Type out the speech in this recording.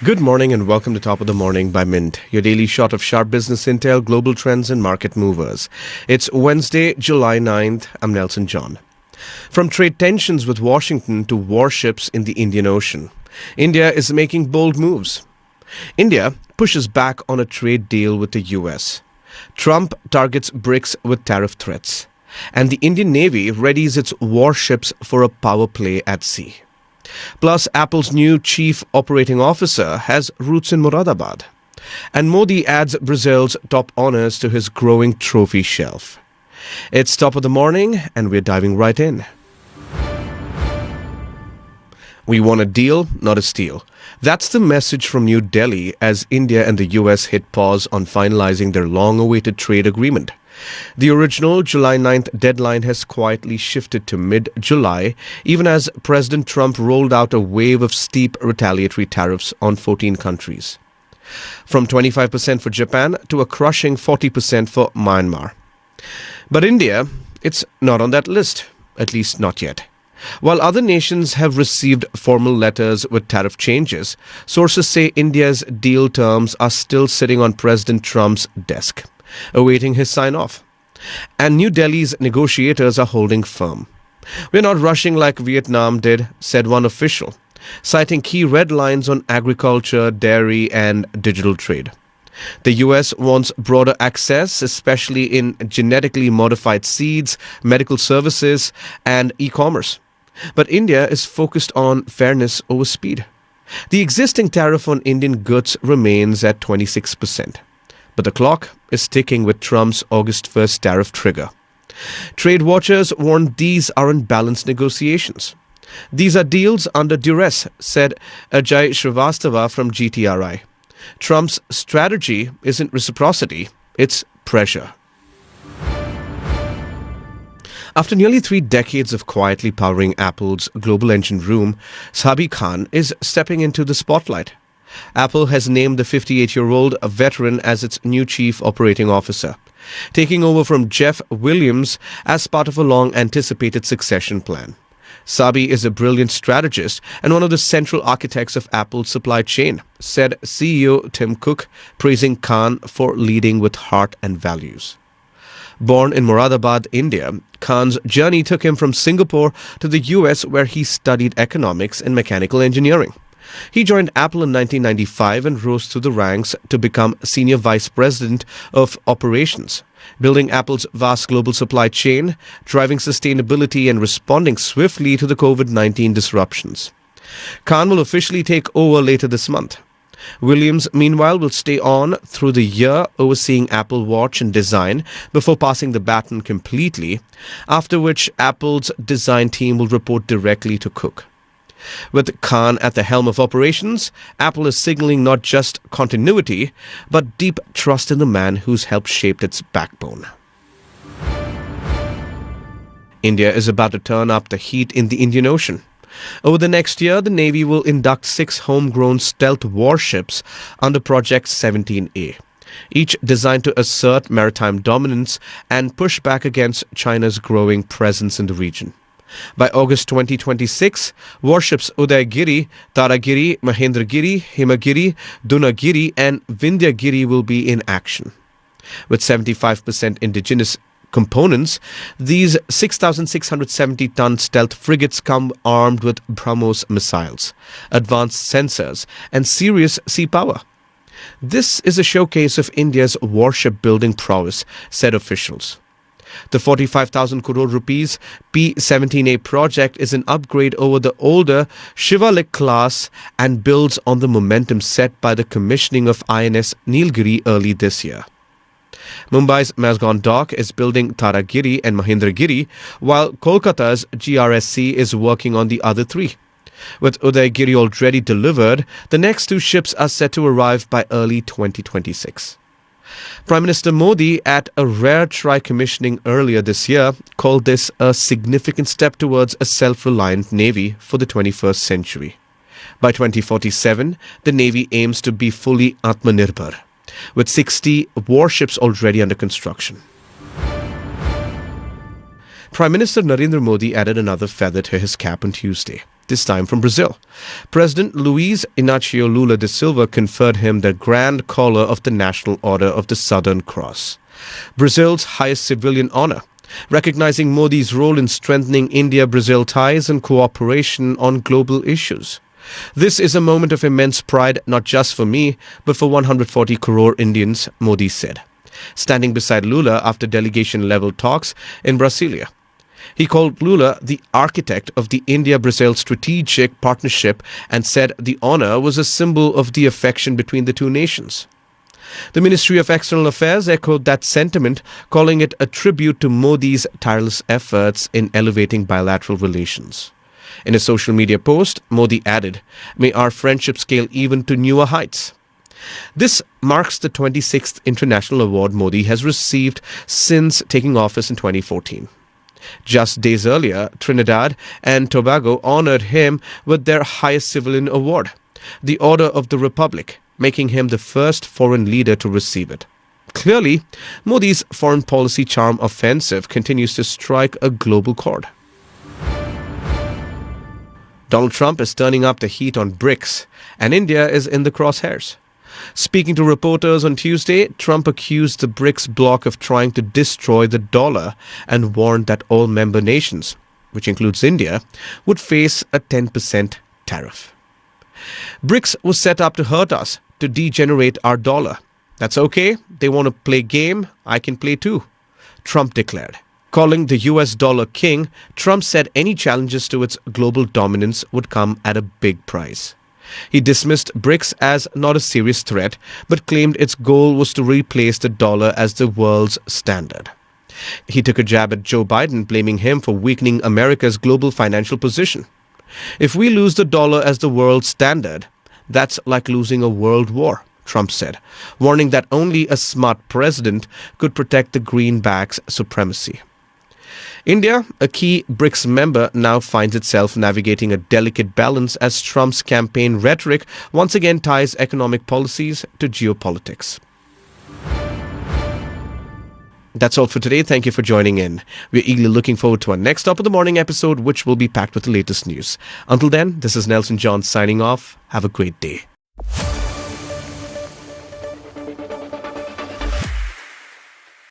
Good morning and welcome to Top of the Morning by Mint, your daily shot of sharp business intel, global trends and market movers. It's Wednesday, July 9th. I'm Nelson John. From trade tensions with Washington to warships in the Indian Ocean, India is making bold moves. India pushes back on a trade deal with the US. Trump targets BRICS with tariff threats. And the Indian Navy readies its warships for a power play at sea. Plus, Apple's new chief operating officer has roots in Moradabad. And Modi adds Brazil's top honors to his growing trophy shelf. It's Top of the Morning, and we're diving right in. We want a deal, not a steal. That's the message from New Delhi as India and the US hit pause on finalizing their long-awaited trade agreement. The original July 9th deadline has quietly shifted to mid-July, even as President Trump rolled out a wave of steep retaliatory tariffs on 14 countries. From 25% for Japan to a crushing 40% for Myanmar. But India, it's not on that list, at least not yet. While other nations have received formal letters with tariff changes, sources say India's deal terms are still sitting on President Trump's desk, awaiting his sign-off. And New Delhi's negotiators are holding firm. We're not rushing like Vietnam did, said one official, citing key red lines on agriculture, dairy, and digital trade. The US wants broader access, especially in genetically modified seeds, medical services, and e-commerce. But India is focused on fairness over speed. The existing tariff on Indian goods remains at 26%. But the clock is ticking with Trump's August 1st tariff trigger. Trade watchers warn these aren't balanced negotiations. These are deals under duress, said Ajay Srivastava from GTRI. Trump's strategy isn't reciprocity, it's pressure. After nearly 3 decades of quietly powering Apple's global engine room, Sabih Khan is stepping into the spotlight. Apple has named the 58-year-old veteran as its new chief operating officer, taking over from Jeff Williams as part of a long-anticipated succession plan. Sabih is a brilliant strategist and one of the central architects of Apple's supply chain, said CEO Tim Cook, praising Khan for leading with heart and values. Born in Moradabad, India, Khan's journey took him from Singapore to the US, where he studied economics and mechanical engineering. He joined Apple in 1995 and rose through the ranks to become Senior Vice President of Operations, building Apple's vast global supply chain, driving sustainability and responding swiftly to the COVID-19 disruptions. Khan will officially take over later this month. Williams, meanwhile, will stay on through the year overseeing Apple Watch and design before passing the baton completely, after which Apple's design team will report directly to Cook. With Khan at the helm of operations, Apple is signaling not just continuity, but deep trust in the man who's helped shape its backbone. India is about to turn up the heat in the Indian Ocean. Over the next year, the Navy will induct 6 homegrown stealth warships under Project 17A, each designed to assert maritime dominance and push back against China's growing presence in the region. By August 2026, warships Udaygiri, Taragiri, Mahendragiri, Himagiri, Dunagiri and Vindyagiri will be in action. With 75% indigenous components, these 6,670-ton stealth frigates come armed with BrahMos missiles, advanced sensors, and serious sea power. This is a showcase of India's warship building prowess, said officials. The 45,000 crore rupees P-17A project is an upgrade over the older Shivalik class and builds on the momentum set by the commissioning of INS Nilgiri early this year. Mumbai's Mazgon Dock is building Taragiri and Mahendragiri, while Kolkata's GRSC is working on the other 3. With Udaygiri already delivered, the next 2 ships are set to arrive by early 2026. Prime Minister Modi, at a rare tri-commissioning earlier this year, called this a significant step towards a self-reliant Navy for the 21st century. By 2047, the Navy aims to be fully Atmanirbhar, with 60 warships already under construction. Prime Minister Narendra Modi added another feather to his cap on Tuesday, this time from Brazil. President Luiz Inácio Lula da Silva conferred him the Grand Collar of the National Order of the Southern Cross, Brazil's highest civilian honor, recognizing Modi's role in strengthening India-Brazil ties and cooperation on global issues. This is a moment of immense pride, not just for me, but for 140 crore Indians, Modi said, standing beside Lula after delegation-level talks in Brasilia. He called Lula the architect of the India-Brazil strategic partnership and said the honor was a symbol of the affection between the two nations. The Ministry of External Affairs echoed that sentiment, calling it a tribute to Modi's tireless efforts in elevating bilateral relations. In a social media post, Modi added, "May our friendship scale even to newer heights." This marks the 26th international award Modi has received since taking office in 2014. Just days earlier, Trinidad and Tobago honored him with their highest civilian award, the Order of the Republic, making him the first foreign leader to receive it. Clearly, Modi's foreign policy charm offensive continues to strike a global chord. Donald Trump is turning up the heat on BRICS, and India is in the crosshairs. Speaking to reporters on Tuesday, Trump accused the BRICS bloc of trying to destroy the dollar and warned that all member nations, which includes India, would face a 10% tariff. BRICS was set up to hurt us, to degenerate our dollar. That's okay. They want to play game. I can play too, Trump declared. Calling the US dollar king, Trump said any challenges to its global dominance would come at a big price. He dismissed BRICS as not a serious threat, but claimed its goal was to replace the dollar as the world's standard. He took a jab at Joe Biden, blaming him for weakening America's global financial position. If we lose the dollar as the world standard, that's like losing a world war, Trump said, warning that only a smart president could protect the greenback's supremacy. India, a key BRICS member, now finds itself navigating a delicate balance as Trump's campaign rhetoric once again ties economic policies to geopolitics. That's all for today. Thank you for joining in. We're eagerly looking forward to our next Top of the Morning episode, which will be packed with the latest news. Until then, this is Nelson John signing off. Have a great day.